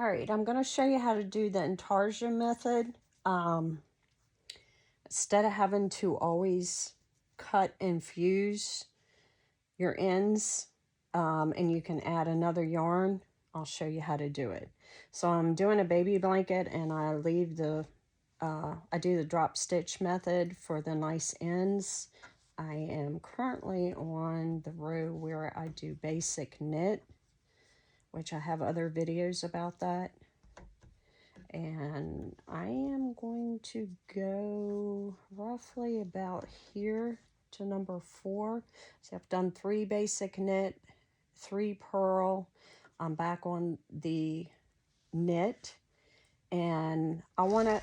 All right, I'm going to show you how to do the Intarsia method. Instead of having to always cut and fuse your ends, and you can add another yarn, I'll show you how to do it. So I'm doing a baby blanket, and I leave the, I do the drop stitch method for the nice ends. I am currently on the row where I do basic knit, which I have other videos about that. And I am going to go roughly about here to number 4. So I've done 3 basic knit, 3 purl. I'm back on the knit, and I want to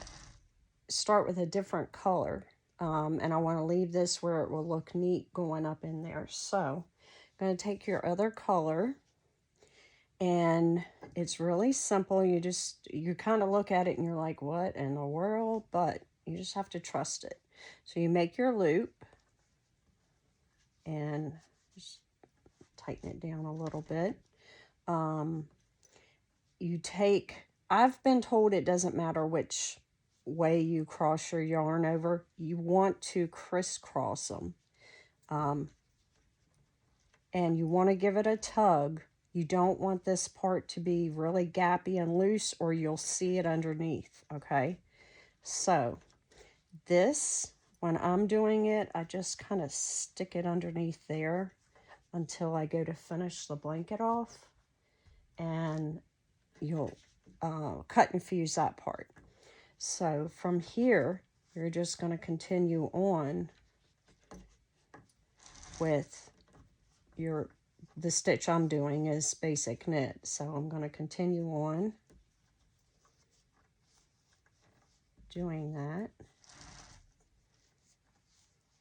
start with a different color, and I want to leave this where it will look neat going up in there. So I'm going to take your other color, and it's really simple. You kind of look at it and you're like, what in the world? But you just have to trust it. So you make your loop and just tighten it down a little bit. I've been told it doesn't matter which way you cross your yarn over. You want to crisscross them. And you want to give it a tug. You don't want this part to be really gappy and loose, or you'll see it underneath, okay? So this, when I'm doing it, I just kind of stick it underneath there until I go to finish the blanket off, and you'll cut and fuse that part. So from here, you're just going to continue on with the stitch I'm doing is basic knit. So I'm going to continue on doing that.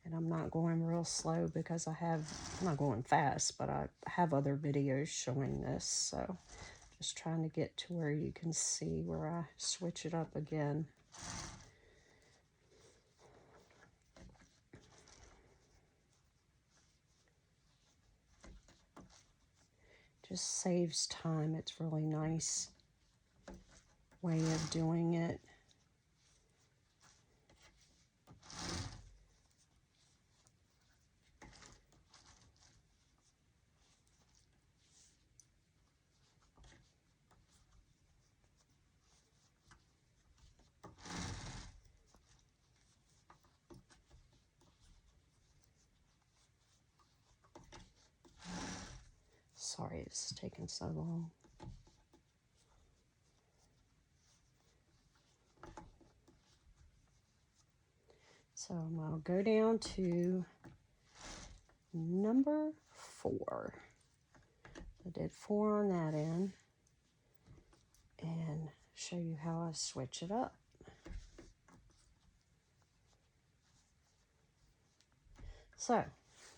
And I'm not going real slow because I'm not going fast, but I have other videos showing this. So just trying to get to where you can see where I switch it up again. Just saves time. It's really nice way of doing it. Sorry it's taking so long. So I'll go down to number 4. I did 4 on that end, and show you how I switch it up. So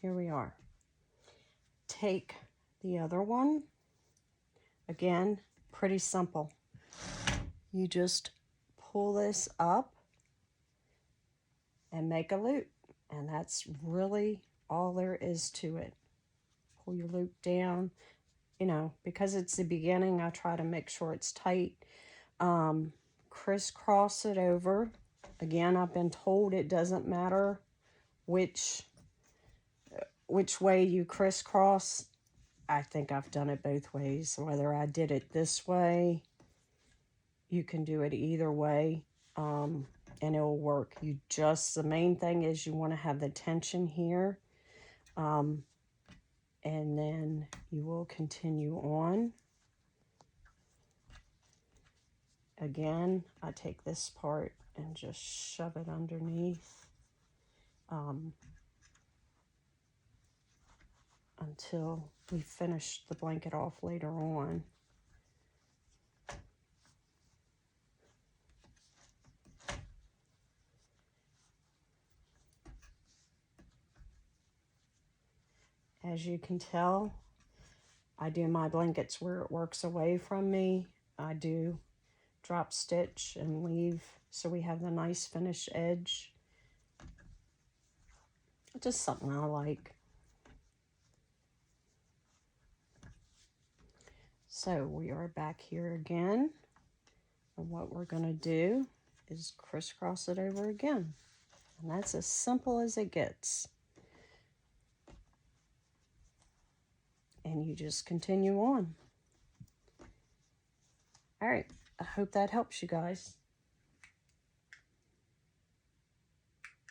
here we are. Take the other one. Again, pretty simple. You just pull this up and make a loop, and that's really all there is to it. Pull your loop down. You know, because it's the beginning, I try to make sure it's tight. Crisscross it over. Again, I've been told it doesn't matter which way you crisscross. I think I've done it both ways. Whether I did it this way, you can do it either way, and it will work. The main thing is you want to have the tension here, and then you will continue on. Again, I take this part and just shove it underneath until we finish the blanket off later on. As you can tell, I do my blankets where it works away from me. I do drop stitch and leave so we have the nice finished edge. Just something I like. So we are back here again. And what we're going to do is crisscross it over again. And that's as simple as it gets. And you just continue on. All right, I hope that helps you guys.